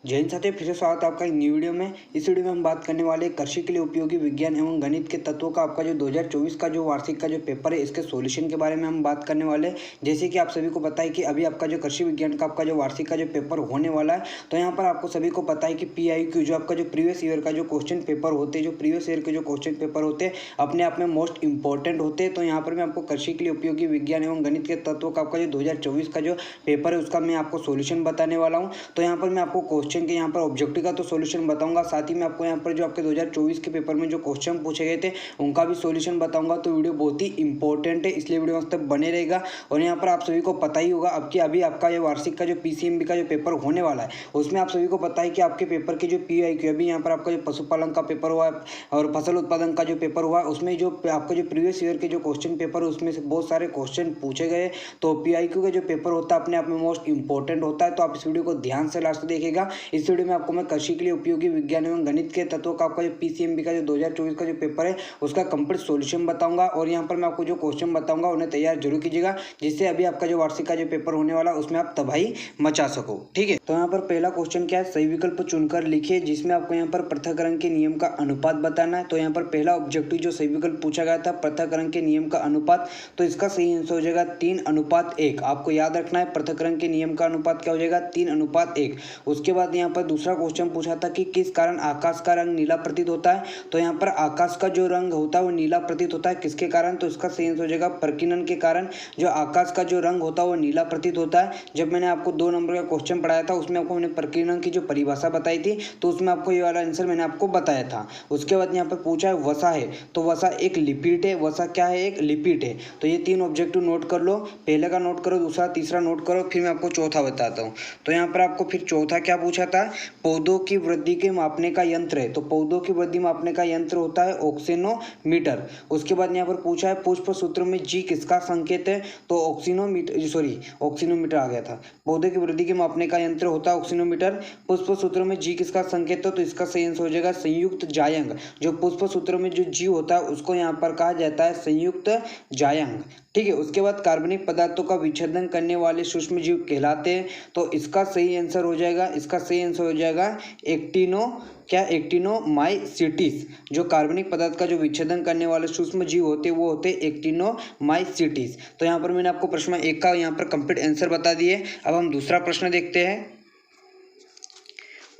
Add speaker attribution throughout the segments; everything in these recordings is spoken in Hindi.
Speaker 1: जय हिंद साथियों, फिर से स्वागत है आपका एक न्यू वीडियो में। इस वीडियो में हम बात करने वाले कृषि के लिए उपयोगी विज्ञान एवं गणित के तत्वों का आपका जो 2024 का जो वार्षिक का जो पेपर है, इसके सॉल्यूशन के बारे में हम बात करने वाले हैं। जैसे कि आप सभी को पता है कि अभी आपका जो कृषि विज्ञान का आपका जो वार्षिक का जो पेपर होने वाला है, तो यहाँ पर आपको सभी को पता है कि PIQ जो आपका जो प्रीवियस ईयर का जो क्वेश्चन पेपर होते हैं, जो प्रीवियस ईयर के जो क्वेश्चन पेपर होते हैं अपने आप में मोस्ट इंपॉर्टेंट होते हैं। तो यहाँ पर मैं आपको कृषि के लिए उपयोगी विज्ञान एवं गणित के तत्वों का आपका जो 2024 का जो पेपर है उसका मैं आपको सॉल्यूशन बताने वाला हूँ। तो यहाँ पर मैं आपको क्वेश्चन के यहाँ पर ऑब्जेक्टिव का तो सॉल्यूशन बताऊंगा, साथ ही मैं आपको यहाँ पर जो आपके 2024 के पेपर में जो क्वेश्चन पूछे गए थे उनका भी सॉल्यूशन बताऊंगा। तो वीडियो बहुत ही इंपॉर्टेंट है, इसलिए वीडियो तक बने रहेगा। और यहाँ पर आप सभी को पता ही होगा अब कि अभी आपका ये वार्षिक का जो PCMB का जो पेपर होने वाला है, उसमें आप सभी को पता है कि आपके पेपर के जो PIQ अभी यहाँ पर आपका जो पशुपालन का पेपर हुआ है और फसल उत्पादन का जो पेपर हुआ है, उसमें जो आपका जो प्रीवियस ईयर के जो क्वेश्चन पेपर है उसमें से बहुत सारे क्वेश्चन पूछे गए। तो PIQ का जो पेपर होता है अपने आप में मोस्ट इंपॉर्टेंट होता है। तो आप इस वीडियो को ध्यान से लास्ट देखिएगा। इस वीडियो में आपको मैं कृषि के लिए उपयोगी विज्ञान एवं गणित के तत्वों का आपका जो PCMB का जो 2024 का जो पेपर है उसका कंप्लीट सॉल्यूशन बताऊंगा। और यहाँ पर मैं आपको जो क्वेश्चन बताऊंगा उन्हें तैयार जरूर कीजिएगा, जिससे अभी आपका जो वार्षिक का जो पेपर होने वाला है उसमें आप तबाही मचा सको। ठीक है, तो यहाँ पर पहला क्वेश्चन क्या है, सही विकल्प चुनकर लिखिए, जिसमें आपको यहाँ पर पृथक्करण के नियम का अनुपात बताना है। तो यहाँ पर पहला ऑब्जेक्टिव जो सही विकल्प पूछा गया था पृथक्करण के नियम का अनुपात, तो इसका सही आंसर हो जाएगा 3:1। आपको याद रखना है पृथक्करण के नियम का अनुपात क्या हो जाएगा, 3:1। उसके बाद यहाँ पर दूसरा क्वेश्चन पूछा था कि किस कारण आकाश का रंग नीला प्रतीत होता है। तो यहाँ पर आकाश का जो रंग होता है वो नीला प्रतीत होता है, किसके कारण, तो इसका सही आंसर हो जाएगा प्रकीर्णन के कारण जो आकाश का जो रंग होता है वो नीला प्रतीत होता है। जब मैंने आपको 2 नंबर का क्वेश्चन पढ़ाया था उसमें आपको मैंने प्रकीर्णन की जो परिभाषा बताई थी, तो उसमें आपको ये वाला आंसर मैंने आपको बताया था। उसके बाद यहाँ पर पूछा है वसा है, तो वसा एक लिपिड है। वसा क्या है, एक लिपिड है। तो ये 3 ऑब्जेक्टिव नोट कर लो, पहले का नोट करो, दूसरा तीसरा नोट करो, फिर मैं आपको चौथा बताता हूँ। तो यहाँ पर आपको फिर चौथा क्या पूछा था, पौधों की वृद्धि के मापने का यंत्र है। तो पौधों की वृद्धि मापने का यंत्र होता है ऑक्सीनोमीटर। उसके बाद यहाँ पर पूछा है पुष्प सूत्र में G किसका संकेत है। तो ऑक्सीनोमीटर आ गया था। पौधे की वृद्धि के मापने का यंत्र होता है ऑक्सीनोमीटर। पुष्प सूत्र में G किसका संकेत है, तो इसका सही आंसर हो जाएगा संयुक्त जायंग। जो पुष्प सूत्र में जो G होता है उसको यहाँ पर कहा जाता है संयुक्त जायंग। ठीक है, उसके बाद कार्बनिक पदार्थों का विच्छेदन करने वाले सूक्ष्म जीव कहलाते हैं। तो इसका सही आंसर हो जाएगा एक्टिनोमाइसीट्स। जो कार्बनिक पदार्थ का जो विच्छेदन करने वाले सूक्ष्म जीव होते हैं वो होते हैं एक्टिनोमाइसीट्स। तो यहाँ पर मैंने आपको प्रश्न 1 का यहाँ पर कंप्लीट आंसर बता दिए। अब हम दूसरा प्रश्न देखते हैं।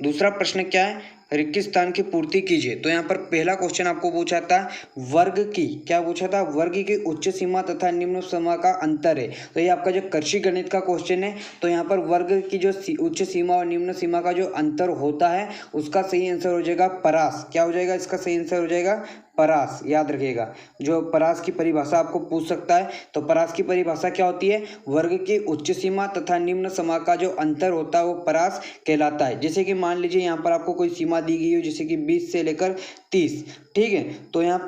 Speaker 1: दूसरा प्रश्न क्या है, रिक्त स्थान की पूर्ति कीजिए। तो यहाँ पर पहला क्वेश्चन आपको पूछा था वर्ग की, क्या पूछा था, वर्ग की उच्च सीमा तथा निम्न सीमा का अंतर है। तो ये आपका जो कृषि गणित का क्वेश्चन है। तो यहाँ पर वर्ग की जो उच्च सीमा और निम्न सीमा का जो अंतर होता है उसका सही आंसर हो जाएगा परास। क्या हो जाएगा, इसका सही आंसर हो जाएगा परास। याद रखिएगा, जो परास की परिभाषा आपको पूछ सकता है। तो परास की परिभाषा क्या होती है, वर्ग की उच्च सीमा तथा निम्न सीमा का जो अंतर होता है वो परास कहलाता है। जैसे कि मान लीजिए यहाँ पर आपको कोई सीमा दी गई हो, जैसे कि 20 से लेकर 30। ठीक है, तो यहाँ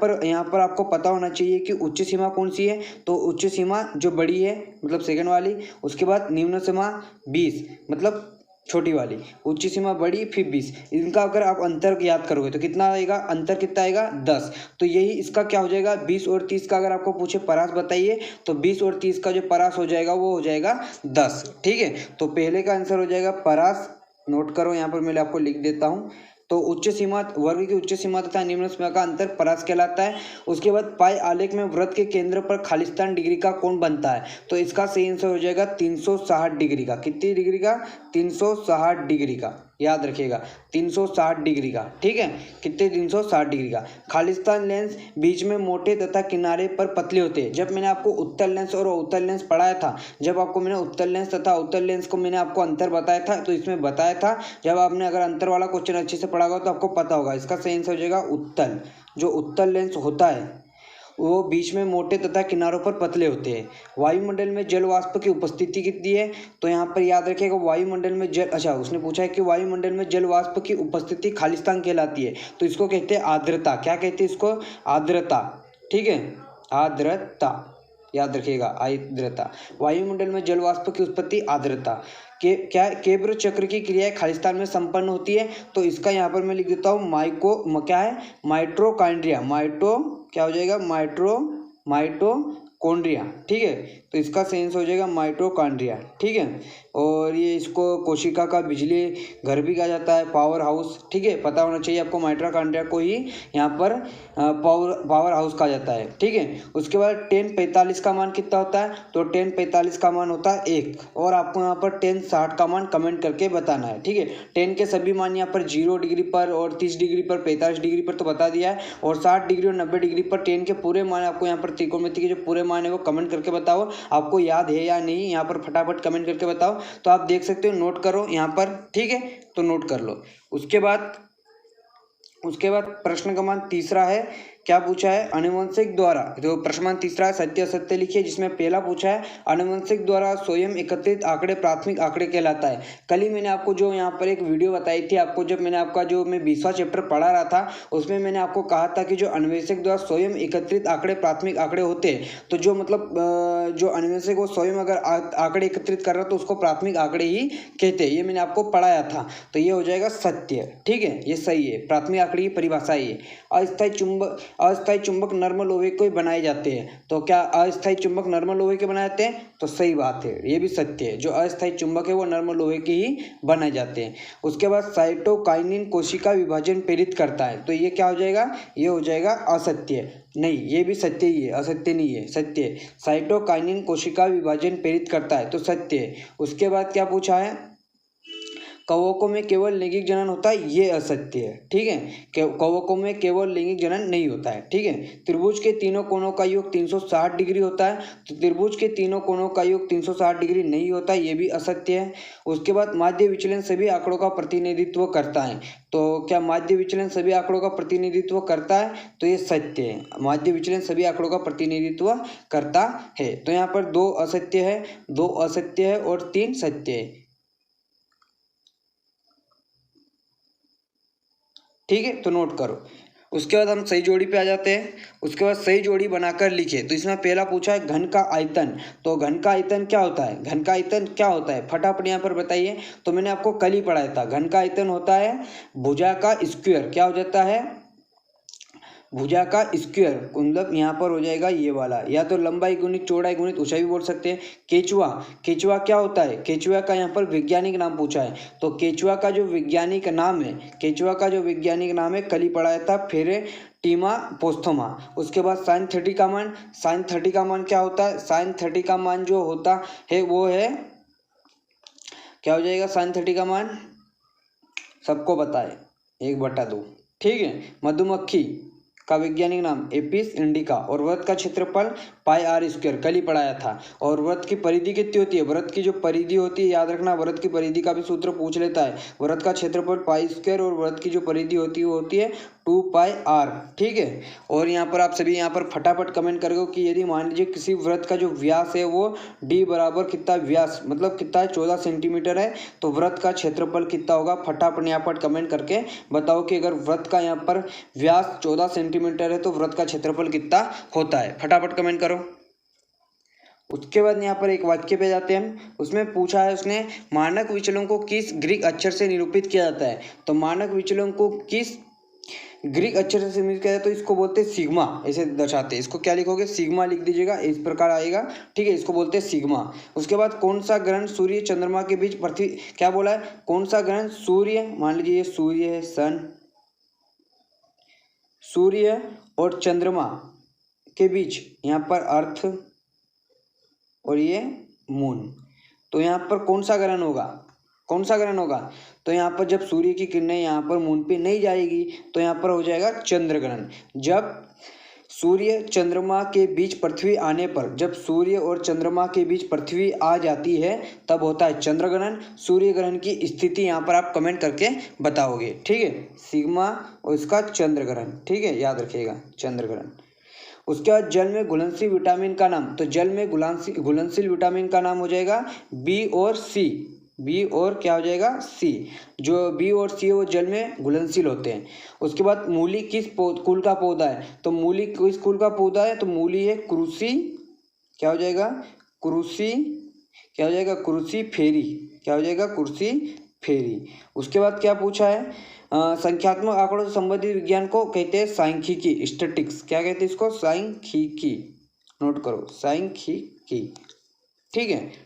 Speaker 1: पर आपको पता होना चाहिए कि उच्च सीमा कौन सी है। तो उच्च सीमा जो बड़ी है मतलब सेकंड वाली, उसके बाद निम्न सीमा 20 मतलब छोटी वाली, उच्च सीमा बड़ी फिर 20। इनका अगर आप अंतर याद करोगे तो कितना आएगा, अंतर कितना आएगा 10। तो यही इसका क्या हो जाएगा, 20 और 30 का अगर आपको पूछे परास बताइए तो 20 और 30 का जो परास हो जाएगा वो हो जाएगा 10। ठीक है, तो पहले का आंसर हो जाएगा परास। नोट करो, यहाँ पर मैं आपको लिख देता हूँ। तो उच्च सीमा, वर्ग की उच्च सीमा तथा निम्न सीमा का अंतर परास कहलाता है। उसके बाद पाई आलेख में वृत्त के केंद्र पर खालिस्तान डिग्री का कोण बनता है। तो इसका सही आंसर हो जाएगा 360 डिग्री का। कितनी डिग्री का, 360 डिग्री का। याद रखिएगा 360 डिग्री का। ठीक है, कितने, 360 डिग्री का। खालिस्तान लेंस बीच में मोटे तथा किनारे पर पतले होते हैं। जब मैंने आपको उत्तल लेंस और अवतल लेंस पढ़ाया था, जब आपको मैंने उत्तल लेंस तथा अवतल लेंस को मैंने आपको अंतर बताया था, तो इसमें बताया था, जब आपने अगर अंतर वाला क्वेश्चन अच्छे से पढ़ा होगा तो आपको पता होगा। इसका सही आंसर हो जाएगा उत्तल। जो उत्तल लेंस होता है वो बीच में मोटे तथा किनारों पर पतले होते हैं। वायुमंडल में जल वाष्प की उपस्थिति कितनी है। तो यहाँ पर याद रखिएगा वायुमंडल में जल, अच्छा उसने पूछा है कि वायुमंडल में जल वाष्प की उपस्थिति खालिस्तान कहलाती है। तो इसको कहते हैं आर्द्रता। क्या कहते हैं इसको, आर्द्रता। ठीक है, आर्द्रता, याद रखिएगा आर्द्रता। वायुमंडल में जल वाष्प की उत्पत्ति आर्द्रता के क्या केब्र चक्र की क्रियाएं खालिस्तान में संपन्न होती है। तो इसका यहाँ पर मैं लिख देता हूँ क्या है, माइटोकॉन्ड्रिया। क्या हो जाएगा, माइटोकॉन्ड्रिया माइटोकॉन्ड्रिया, ठीक है। तो इसका सेंस हो जाएगा माइटोकॉन्ड्रिया, ठीक है। और ये इसको कोशिका का बिजली घर भी कहा जाता है, पावर हाउस, ठीक है। पता होना चाहिए आपको, माइटोकॉन्ड्रिया को ही यहाँ पर पावर हाउस कहा जाता है, ठीक है। उसके बाद 10:45 का मान कितना होता है, तो 10:45 का मान होता है 1, और आपको यहाँ पर 10:60 का मान कमेंट करके बताना है, ठीक है। 10 के सभी मान यहाँ पर 0 डिग्री पर और 30 डिग्री पर 45 डिग्री पर तो बता दिया है, और 60 डिग्री और 90 डिग्री पर 10 के पूरे मान आपको यहाँ पर त्रिकोणमिति के जो पूरे मान है वो कमेंट करके बताओ, आपको याद है या नहीं, यहाँ पर फटाफट कमेंट करके बताओ। तो आप देख सकते हो, नोट करो यहाँ पर, ठीक है, तो नोट कर लो। उसके बाद प्रश्न क्रमांक तीसरा है, क्या पूछा है, आनुवंशिक द्वारा, जो प्रश्न क्रमांक तीसरा है सत्य असत्य लिखिए, जिसमें पहला पूछा है आनुवंशिक द्वारा स्वयं एकत्रित आंकड़े प्राथमिक आंकड़े कहलाता है। कल ही मैंने आपको जो यहाँ पर एक वीडियो बताई थी आपको, जब मैंने आपका जो मैं 20वां चैप्टर पढ़ा रहा था, उसमें मैंने आपको कहा था कि जो आनुवंशिक द्वारा स्वयं एकत्रित आंकड़े प्राथमिक आंकड़े होते हैं, तो जो मतलब जो आनुवंशिक वो स्वयं अगर आंकड़े एकत्रित कर रहा है तो उसको प्राथमिक आंकड़े ही कहते हैं, ये मैंने आपको पढ़ाया था। तो ये हो जाएगा सत्य, ठीक है, ये सही है, प्राथमिक आंकड़े की परिभाषा है। अस्थायी चुंबक नर्म लोहे के बनाए जाते हैं, तो क्या अस्थायी चुंबक नर्म लोहे के बनाए जाते हैं, तो सही बात है, ये भी सत्य है, जो अस्थायी चुंबक है वो नर्म लोहे के ही बनाए जाते हैं। उसके बाद साइटोकाइनिन कोशिका विभाजन प्रेरित करता है, तो ये क्या हो जाएगा, ये हो जाएगा असत्य, नहीं ये भी सत्य ही है, असत्य नहीं है, सत्य है। साइटोकाइनिन कोशिका विभाजन प्रेरित करता है, तो सत्य है। उसके बाद क्या पूछा है, कवकों में केवल लैंगिक जनन होता है, ये असत्य है, ठीक है। कवकों में केवल लैंगिक जनन नहीं होता है, ठीक है। त्रिभुज के तीनों कोणों का योग 360 डिग्री होता है, तो त्रिभुज के तीनों कोणों का योग 360 डिग्री नहीं होता, ये भी असत्य है। उसके बाद माध्य विचलन सभी आंकड़ों का प्रतिनिधित्व करता है, तो क्या माध्य विचलन सभी आंकड़ों का प्रतिनिधित्व करता है, तो ये सत्य है, माध्य विचलन सभी आंकड़ों का प्रतिनिधित्व करता है। तो यहाँ पर 2 असत्य है, 2 असत्य है और 3 सत्य है, ठीक है, तो नोट करो। उसके बाद हम सही जोड़ी पे आ जाते हैं। उसके बाद सही जोड़ी बनाकर लिखे, तो इसमें पहला पूछा है घन का आयतन, तो घन का आयतन क्या होता है, घन का आयतन क्या होता है, फटाफट यहाँ पर बताइए। तो मैंने आपको कल ही पढ़ाया था, घन का आयतन होता है भुजा का स्क्वायर, क्या हो जाता है, भुजा का स्क्वायर, मतलब यहाँ पर हो जाएगा ये वाला, या तो लंबाई गुणित चौड़ाई गुणित ऊंचाई भी बोल सकते हैं। केचुआ, केचुआ क्या होता है, केचुआ का यहाँ पर वैज्ञानिक नाम पूछा है, तो केचुआ का जो वैज्ञानिक नाम है, केचुआ का जो वैज्ञानिक नाम है कल ही पढ़ाया था, फेरेटिमा पोस्थोमा। उसके बाद साइन 30 का मान, साइन 30 का मान क्या होता है, साइन 30 का मान जो होता है वो है, क्या हो जाएगा, साइन 30 का मान सबको पता है 1/2, ठीक है। मधुमक्खी का वैज्ञानिक नाम एपिस इंडिका, और व्रत का क्षेत्रफल πr², कल ही पढ़ाया था। और व्रत की परिधि कितनी होती है, व्रत की जो परिधि होती है, याद रखना, व्रत की परिधि का भी सूत्र पूछ लेता है। व्रत का क्षेत्रफल π² और व्रत की जो परिधि होती है वो होती है 2πr, ठीक है। और यहाँ पर आप सभी यहाँ पर फटाफट कमेंट करोगे कि यदि मान लीजिए किसी व्रत का जो व्यास है वो d बराबर कितना, व्यास मतलब कितना है 14 सेंटीमीटर है, तो व्रत का क्षेत्रफल कितना होगा, फटाफट यहाँ पर कमेंट करके बताओ कि अगर व्रत का यहाँ पर व्यास 14 सेंटीमीटर है तो व्रत का क्षेत्रफल कितना होता है, फटाफट कमेंट करो। उसके बाद यहाँ पर एक वाक्य पे जाते हैं हम, उसमें पूछा है उसने, मानक विचलन को किस ग्रीक अक्षर से निरूपित किया जाता है, तो मानक विचलन को किस ग्रीक अक्षर से निरूपित किया जाता है, तो इसको बोलते हैं सिग्मा, ऐसे दर्शाते हैं, इसको क्या लिखोगे, सिग्मा लिख दीजिएगा, इस प्रकार आएगा, ठीक है, इसको बोलते हैं सिग्मा। उसके बाद कौन सा ग्रहण सूर्य चंद्रमा के बीच पृथ्वी, क्या बोला है, कौन सा ग्रहण, सूर्य, मान लीजिए ये सूर्य है, सन, सूर्य और चंद्रमा के बीच यहाँ पर अर्थ और ये मून, तो यहाँ पर कौन सा ग्रहण होगा, कौन सा ग्रहण होगा, तो यहाँ पर जब सूर्य की किरणें यहाँ पर मून पे नहीं जाएगी तो यहाँ पर हो जाएगा चंद्र ग्रहण। जब सूर्य चंद्रमा के बीच पृथ्वी आने पर, जब सूर्य और चंद्रमा के बीच पृथ्वी आ जाती है तब होता है चंद्र ग्रहण। सूर्य ग्रहण की स्थिति यहाँ पर आप कमेंट करके बताओगे, ठीक है, सिग्मा और इसका चंद्र ग्रहण, ठीक है, याद रखिएगा चंद्र ग्रहण। उसके बाद जल में घुलनशील विटामिन का नाम, तो जल में घुलनशील विटामिन का नाम हो जाएगा बी और सी, बी और क्या हो जाएगा, सी, जो बी और सी है वो जल में घुलनशील होते हैं। उसके बाद मूली किस कुल का पौधा है, तो मूली किस कुल का पौधा है, तो मूली है क्रूसी, क्या हो जाएगा, क्रूसी, क्या हो जाएगा, क्रूसी फेरी, क्या हो जाएगा, क्रूसी फेरी। उसके बाद क्या पूछा है, संख्यात्मक आंकड़ों से संबंधित विज्ञान को कहते हैं सांख्यिकी, स्टैटिक्स, क्या कहते हैं इसको, सांख्यिकी, नोट करो, सांख्यिकी। ठीक है,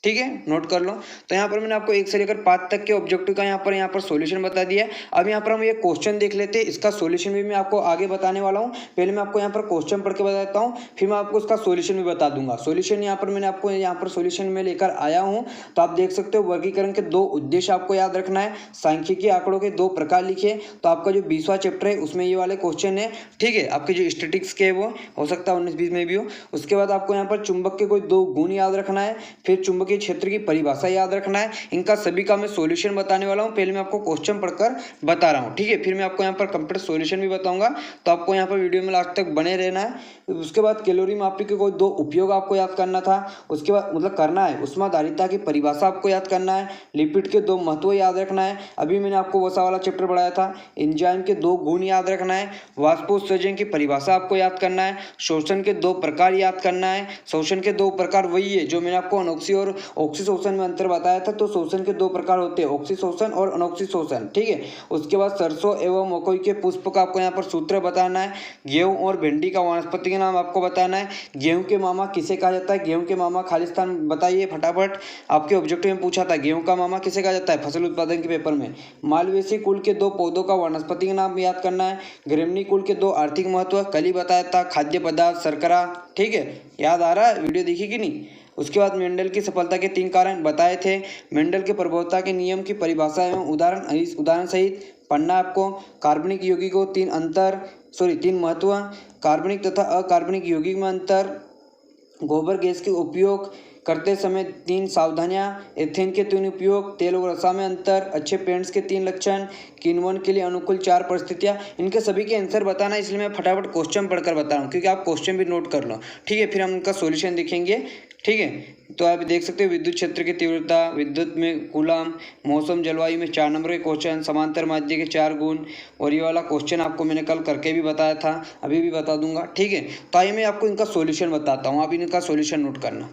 Speaker 1: ठीक है, नोट कर लो। तो यहाँ पर मैंने आपको 1 से लेकर 5 तक के ऑब्जेक्टिव का यहाँ पर सॉल्यूशन बता दिया है। अब यहाँ पर हम ये क्वेश्चन देख लेते हैं, इसका सॉल्यूशन भी मैं आपको आगे बताने वाला हूँ। पहले मैं आपको यहाँ पर क्वेश्चन पढ़ के बताता हूँ, फिर मैं आपको उसका सॉल्यूशन भी बता दूंगा। सॉल्यूशन यहाँ पर मैंने आपको यहाँ पर सॉल्यूशन में लेकर आया हूँ। तो आप देख सकते हो, वर्गीकरण के 2 उद्देश्य आपको याद रखना है, सांख्यिकी आंकड़ों के 2 प्रकार लिखे। तो आपका जो 20वां चैप्टर है उसमें ये वाले क्वेश्चन है। ठीक है, आपके जो स्टैटिस्टिक्स के वो हो सकता है 19-20 में भी हो। उसके बाद आपको यहाँ पर चुंबक के कोई 2 गुण याद रखना है, फिर चुंबकीय क्षेत्र की परिभाषा याद रखना है। इनका सभी का मैं सॉल्यूशन बताने वाला हूं। पहले मैं आपको क्वेश्चन पढ़कर बता रहा हूं, ठीक है, फिर मैं आपको यहां पर कंप्लीट सॉल्यूशन भी बताऊंगा। तो आपको यहां पर वीडियो में लास्ट तक बने रहना है। उसके बाद कैलोरी मापी के कोई 2 उपयोग आपको याद करना था। उसके बाद मतलब करना है, ऊष्माधारिता की परिभाषा आपको याद करना है, लिपिड के 2 महत्व याद रखना है। अभी मैंने आपको वसा वाला चैप्टर पढ़ाया था। एंजाइम के 2 गुण याद रखना है, वाष्पोत्सर्जन की परिभाषा आपको याद करना है, शोषण के 2 प्रकार याद करना है। शोषण के 2 प्रकार वही है जो मैंने आपको अनोक्सी और ऑक्सी शोषण में अंतर बताया था। तो शोषण के 2 प्रकार होते हैं, ऑक्सी शोषण और अनोक्सी शोषण। ठीक है, उसके बाद सरसों एवं मकई के पुष्प का आपको यहाँ पर सूत्र बताना है। गेहूं और भिंडी का वानस्पतिक नाम आपको बताना है। गेहूं के मामा किसे कहा जाता है, गेहूं के मामा खालिस्तान बताइए फटाफट। आपके ऑब्जेक्टिव में पूछा था गेहूं का मामा किसे कहा जाता है, फसल उत्पादन के पेपर में। मालवेसी कुल के 2 पौधों का वानस्पतिक नाम याद करना है। ग्रेमनी कुल के 2 आर्थिक महत्व कल ही बताया था, खाद्य पदार्थ, शर्करा। ठीक है, याद आ रहा है, वीडियो देखी कि नहीं। उसके बाद मेंडल की सफलता के 3 कारण बताए थे। मेंडल के प्रभुत्व के नियम की परिभाषा एवं उदाहरण सहित पढ़ना आपको। कार्बनिक यौगिक को 3 महत्व, कार्बनिक तथा अकार्बनिक यौगिक में अंतर, गोबर गैस के उपयोग करते समय 3 सावधानियां, एथेन के 3 उपयोग, तेल और वसा में अंतर, अच्छे पेंट्स के 3 लक्षण, किण्वन के लिए अनुकूल 4 परिस्थितियां। इनके सभी के आंसर बताना, इसलिए मैं फटाफट क्वेश्चन पढ़कर बता रहा हूँ, क्योंकि आप क्वेश्चन भी नोट कर लो। ठीक है, फिर हम उनका सॉल्यूशन देखेंगे। ठीक है, तो आप देख सकते हो विद्युत क्षेत्र की तीव्रता, विद्युत में कूलाम, मौसम जलवायु में 4 नंबर के क्वेश्चन, समांतर माध्य के 4 गुण। और ये वाला क्वेश्चन आपको मैंने कल करके भी बताया था, अभी भी बता दूंगा। ठीक है, तो आइए मैं आपको इनका सॉल्यूशन बताता हूँ, आप इनका सॉल्यूशन नोट करना।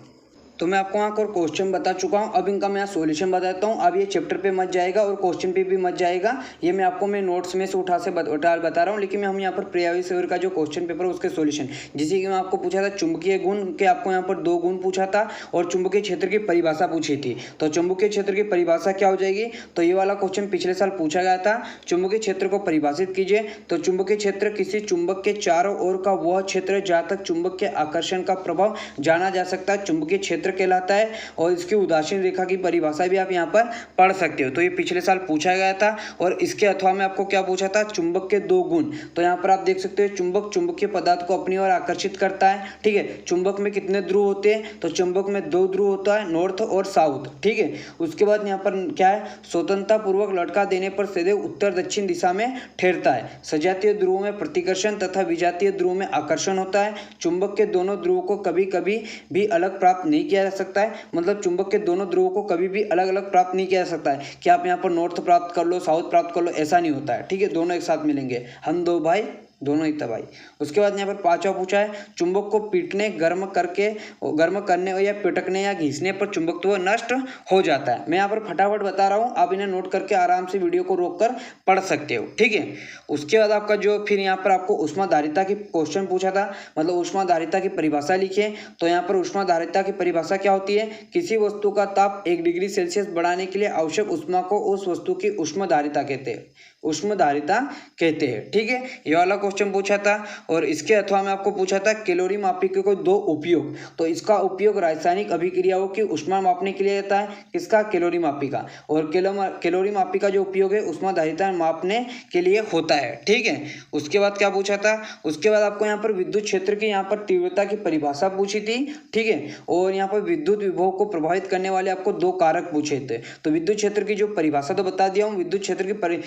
Speaker 1: तो मैं आपको यहाँ पर क्वेश्चन बता चुका हूँ, अब इनका मैं यहाँ सॉल्यूशन बताता हूँ। अब ये चैप्टर पे मत जाएगा और क्वेश्चन पे भी मत जाएगा, ये मैं आपको मैं नोट्स में से बता रहा हूँ। लेकिन हम यहाँ पर प्रियावी सेवर का जो क्वेश्चन पेपर उसके सॉल्यूशन, जैसे कि मैं आपको पूछा था चुंबकीय गुण के, आपको यहाँ पर 2 गुण पूछा था और चुंबकीय क्षेत्र की परिभाषा पूछी थी। तो चुंबकीय क्षेत्र की परिभाषा क्या हो जाएगी, तो ये वाला क्वेश्चन पिछले साल पूछा गया था। चुंबकीय क्षेत्र को परिभाषित कीजिए। तो चुंबकीय क्षेत्र किसी चुंबक के चारों ओर का वह क्षेत्र जहाँ तक चुंबक के आकर्षण का प्रभाव जाना जा सकता है, चुंबकीय क्षेत्र कहलाता है। और इसकी उदासीन रेखा की परिभाषा भी आप यहाँ पर पढ़ सकते हो। तो ये पिछले साल पूछा गया था। और इसके अथवा में आपको क्या पूछा था, चुंबक के 2 गुण। तो यहाँ पर आप देख सकते हो, चुंबक चुंबकीय पदार्थ को अपनी ओर आकर्षित करता है। ठीक है, चुंबक में कितने ध्रुव होते हैं, तो चुंबक में 2 ध्रुव होता है, नॉर्थ और साउथ। ठीक है, उसके बाद यहाँ पर क्या है, स्वतंत्रता पूर्वक लटका देने पर सदैव उत्तर दक्षिण दिशा में ठहरता है। सजातीय ध्रुवों में प्रतिकर्षण तथा विजातीय ध्रुवों में आकर्षण होता है। चुंबक के दोनों ध्रुवों को कभी कभी भी अलग प्राप्त नहीं किया जा सकता है। मतलब चुंबक के दोनों ध्रुवों को कभी भी अलग अलग प्राप्त नहीं किया जा सकता है कि आप यहाँ पर नॉर्थ प्राप्त कर लो, साउथ प्राप्त कर लो, ऐसा नहीं होता है। ठीक है, दोनों एक साथ मिलेंगे, हम 2 भाई दोनों ही तबाही। उसके बाद यहाँ पर 5वां पूछा है, चुंबक को पीटने, गर्म करने या पिटकने या घिसने पर चुंबकत्व नष्ट हो जाता है। मैं यहाँ पर फटाफट बता रहा हूँ, आप इन्हें नोट करके आराम से वीडियो को रोककर पढ़ सकते हो। ठीक है, उसके बाद आपका जो फिर यहाँ पर आपको ऊष्माधारिता की क्वेश्चन पूछा था, मतलब ऊष्माधारिता की परिभाषा लिखिए। तो यहाँ पर ऊष्माधारिता की परिभाषा क्या होती है, किसी वस्तु का ताप 1 डिग्री सेल्सियस बढ़ाने के लिए आवश्यक ऊष्मा को उस वस्तु की ऊष्माधारिता कहते हैं, ऊष्माधारिता कहते हैं। ठीक है, ये वाला क्वेश्चन पूछा था। और इसके अथवा में आपको पूछा था कैलोरी मापी के कोई 2 उपयोग। तो इसका उपयोग रासायनिक अभिक्रियाओं की ऊष्मा मापने के लिए होता है, किसका, कैलोरी मापी का। और कैलोरी मापी का जो उपयोग है ऊष्माधारिता मापने के लिए होता है। ठीक है, उसके बाद क्या पूछा था, उसके बाद आपको यहाँ पर विद्युत क्षेत्र की यहाँ पर तीव्रता की परिभाषा पूछी थी। ठीक है, और यहाँ पर विद्युत विभव को प्रभावित करने वाले आपको 2 कारक पूछे थे। तो विद्युत क्षेत्र की जो परिभाषा तो बता दिया हूँ, विद्युत क्षेत्र की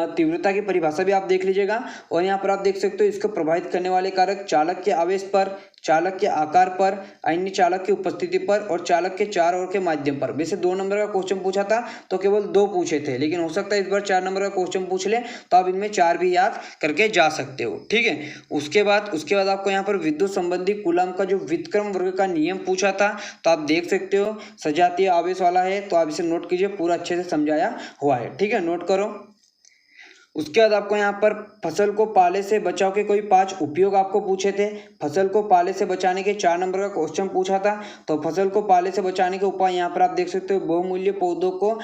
Speaker 1: तीव्रता की परिभाषा भी आप देख लीजिएगा। और यहाँ पर आप देख सकते हो, इसको प्रभावित करने वाले कारक चालक के आवेश पर, चालक के आकार पर, अन्य चालक की उपस्थिति पर और चालक के 4 ओर के माध्यम पर। वैसे 2 नंबर का क्वेश्चन पूछा था तो केवल 2 पूछे थे, लेकिन हो सकता है इस बार 4 नंबर का क्वेश्चन पूछ ले, तो आप इनमें 4 भी याद करके जा सकते हो। ठीक है, उसके बाद आपको यहाँ पर विद्युत संबंधी कूलाम का जो व्युत्क्रम वर्ग का नियम पूछा था। तो आप देख सकते हो सजातीय आवेश वाला है, तो आप इसे नोट कीजिए, पूरा अच्छे से समझाया हुआ है। ठीक है, नोट करो। उसके बाद आपको यहाँ पर फसल को पाले से बचाव के कोई 5 उपयोग आपको पूछे थे। फसल को पाले से बचाने के 4 नंबर का क्वेश्चन पूछा था। तो फसल को पाले से बचाने के उपाय यहाँ पर आप देख सकते हो। बहुमूल्य पौधों को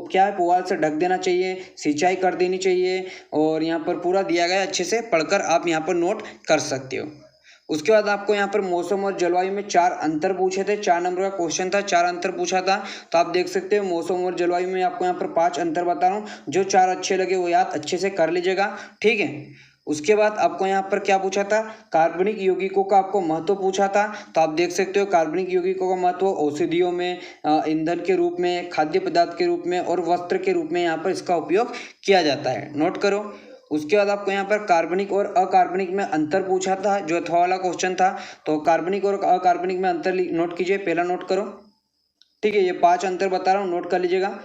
Speaker 1: क्या है, पुआल से ढक देना चाहिए, सिंचाई कर देनी चाहिए, और यहाँ पर पूरा दिया गया, अच्छे से पढ़कर आप यहाँ पर नोट कर सकते हो। उसके बाद आपको यहाँ पर मौसम और जलवायु में 4 अंतर पूछे थे। 4 नंबर का क्वेश्चन था, 4 अंतर पूछा था। तो आप देख सकते हो मौसम और जलवायु में आपको यहाँ पर 5 अंतर बता रहा हूँ। जो 4 अच्छे लगे वो याद अच्छे से कर लीजिएगा, ठीक है। उसके बाद आपको यहाँ पर क्या पूछा था, कार्बनिक यौगिकों का आपको महत्व पूछा था। तो आप देख सकते हो कार्बनिक यौगिकों का महत्व औषधियों में, ईंधन के रूप में, खाद्य पदार्थ के रूप में और वस्त्र के रूप में यहाँ पर इसका उपयोग किया जाता है, नोट करो। उसके बाद आपको यहाँ पर कार्बनिक और अकार्बनिक में अंतर पूछा था, जो अथवा वाला क्वेश्चन था। तो कार्बनिक और अकार्बनिक में अंतर नोट कीजिए, पहला नोट करो, ठीक है। ये 5 अंतर बता रहा हूँ, नोट कर लीजिएगा।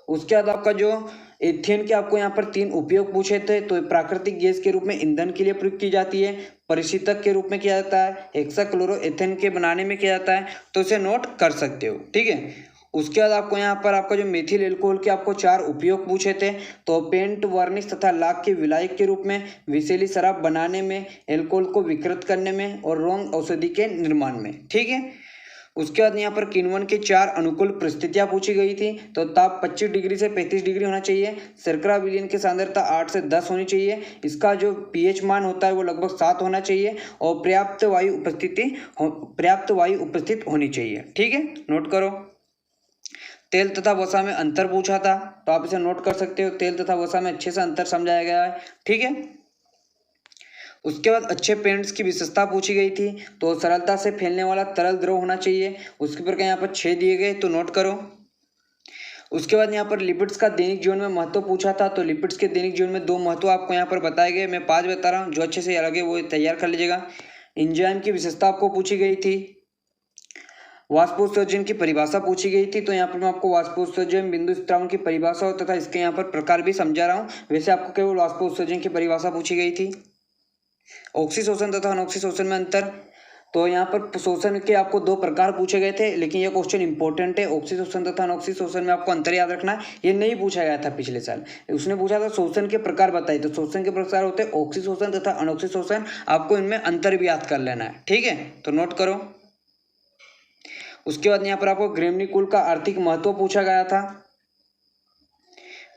Speaker 1: उसके बाद आपका जो एथेन के आपको यहाँ पर 3 उपयोग पूछे थे। तो प्राकृतिक गैस के रूप में ईंधन के लिए प्रयोग की जाती है, परिशीतक के रूप में किया जाता है, हेक्साक्लोरोएथेन के बनाने में किया जाता है। तो इसे नोट कर सकते हो, ठीक है। उसके बाद आपको यहाँ पर आपका जो मेथिल एल्कोहल के आपको 4 उपयोग पूछे थे। तो पेंट, वर्निश तथा लाख के विलायक के रूप में, विषैली शराब बनाने में, एल्कोहल को विकृत करने में और रोग औषधि के निर्माण में, ठीक है। उसके बाद यहाँ पर किण्वन के 4 अनुकूल परिस्थितियाँ पूछी गई थी। तो ताप 25 डिग्री से 35 डिग्री होना चाहिए, शर्करा विलयन की सांद्रता 8 से 10 होनी चाहिए, इसका जो पीएच मान होता है वो लगभग 7 होना चाहिए, और पर्याप्त वायु उपस्थित होनी चाहिए, ठीक है, नोट करो। तेल तथा वसा में अंतर पूछा था। तो आप इसे नोट कर सकते हो, तेल तथा वसा में अच्छे से अंतर समझाया गया है, ठीक है। उसके बाद अच्छे पेंट्स की विशेषता पूछी गई थी। तो सरलता से फैलने वाला तरल द्रव होना चाहिए, उसके ऊपर यहाँ पर 6 दिए गए, तो नोट करो। उसके बाद यहाँ पर लिपिड्स का दैनिक जीवन में महत्व पूछा था। तो लिपिड्स के दैनिक जीवन में 2 महत्व आपको यहाँ पर बताए गए, मैं 5 बता रहा हूँ, जो अच्छे से लगे वो तैयार कर लीजिएगा। एंजाइम की विशेषता आपको पूछी गई थी, वाष्पोत्सर्जन की परिभाषा पूछी गई थी। तो यहाँ पर मैं आपको वाष्पोत्सर्जन, बिंदु स्त्रावन की परिभाषा तथा इसके यहाँ पर प्रकार भी समझा रहा हूँ। वैसे आपको केवल वाष्पोत्सर्जन की परिभाषा पूछी गई थी। ऑक्सीशोषण तथा अनऑक्सीशोषण में अंतर। तो यहाँ पर शोषण के आपको 2 प्रकार पूछे गए थे, लेकिन ये क्वेश्चन इंपॉर्टेंट है। ऑक्सीशोषण तथा अनऑक्सीशोषण में आपको अंतर याद रखना है, ये नहीं पूछा गया था पिछले साल। उसने पूछा था शोषण के प्रकार बताइए। तो शोषण के प्रकार होते हैं ऑक्सीशोषण तथा अनऑक्सीशोषण, आपको इनमें अंतर भी याद कर लेना है, ठीक है, तो नोट करो। उसके बाद यहाँ पर आपको ग्रेमनी कुल का आर्थिक महत्व पूछा गया था।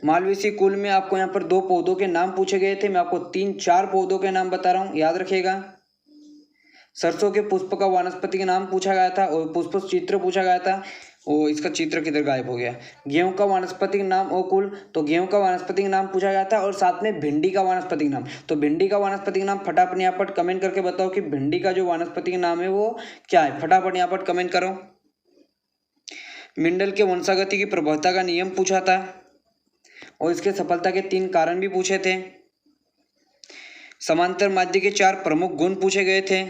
Speaker 1: मालवेसी कुल में आपको यहाँ पर 2 पौधों के नाम पूछे गए थे, मैं आपको 3-4 पौधों के नाम बता रहा हूँ, याद रखिएगा। सरसों के पुष्प का वानस्पतिक के नाम पूछा गया था, और पुष्प चित्र पूछा गया था, और इसका चित्र किधर गायब हो गया। गेहूं का वानस्पतिक नाम और कुल, तो गेहूं का वानस्पतिक नाम पूछा गया था, और साथ में भिंडी का वानस्पतिक नाम। तो भिंडी का वानस्पतिक नाम फटाफट यहाँ पर कमेंट करके बताओ कि भिंडी का जो वानस्पतिक नाम है वो क्या है, फटाफट यहाँ पर कमेंट करो। मिंडल के वंशागति की प्रभावता का नियम पूछा था, और इसके सफलता के 3 कारण भी पूछे थे। समांतर माध्य के 4 प्रमुख गुण पूछे गए थे,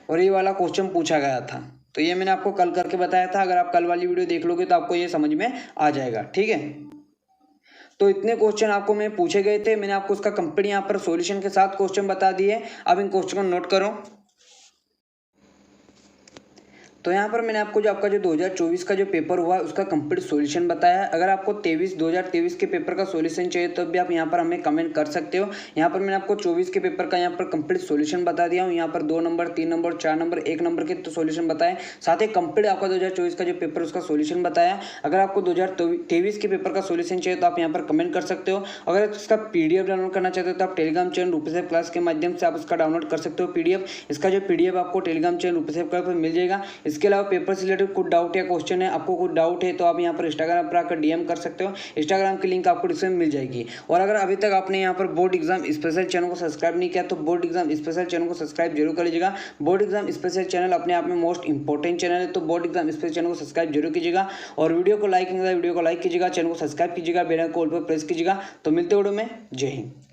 Speaker 1: और ये वाला क्वेश्चन पूछा गया था। तो ये मैंने आपको कल करके बताया था, अगर आप कल वाली वीडियो देख लोगे तो आपको ये समझ में आ जाएगा, ठीक है। तो इतने क्वेश्चन आपको मैं पूछे गए थे, मैंने आपको उसका कंप्लीट यहाँ पर सॉल्यूशन के साथ क्वेश्चन बता दिए। अब इन क्वेश्चन को नोट करो। तो यहाँ पर मैंने आपको जो आपका जो 2024 का जो पेपर हुआ है उसका कंप्लीट सॉल्यूशन बताया है। अगर आपको 2023 के पेपर का सॉल्यूशन चाहिए तो भी आप यहाँ पर हमें कमेंट कर सकते हो। यहाँ पर मैंने आपको 24 के पेपर का यहाँ पर कंप्लीट सॉल्यूशन बता दिया हूँ। यहाँ पर 2 नंबर, 3 नंबर, 4 नंबर, 1 नंबर के तो सॉल्यूशन बताए, साथ ही कंप्लीट आपका 2024 का जो पेपर उसका सॉल्यूशन बताया। अगर आपको 2023 के पेपर का सॉल्यूशन चाहिए तो आप यहाँ पर कमेंट कर सकते हो। अगर इसका PDF डाउनलोड करना चाहते हो तो आप टेलीग्राम चैनल रूपेश क्लास के माध्यम से आप उसका डाउनलोड कर सकते हो PDF। इसका जो PDF आपको टेलीग्राम चैनल रूपेश क्लास पर मिल जाएगा। इसके अलावा पेपर से रिलेटेड कुछ डाउट या क्वेश्चन है, आपको कुछ डाउट है तो आप यहाँ पर इंस्टाग्राम पर आकर DM कर सकते हो। इंस्टाग्राम की लिंक आपको डिस्क्रिप्शन में मिल जाएगी। और अगर अभी तक आपने यहाँ पर बोर्ड एग्जाम स्पेशल चैनल को सब्सक्राइब नहीं किया तो बोर्ड एग्जाम स्पेशल चैनल को सब्सक्राइब जरूर कर लीजिएगा। बोर्ड एग्जाम स्पेशल चैनल अपने आप में मोस्ट इंपॉर्टेंट चैनल है, तो बोर्ड एग्जाम स्पेशल चैनल को सब्सक्राइब जरूर कीजिएगा। और वीडियो को लाइक नहीं किया वीडियो को लाइक कीजिएगा, चैनल को सब्सक्राइब कीजिएगा, बेल आइकन को ऑल पर प्रेस कीजिएगा। तो मिलते वीडियो में, जय हिंद।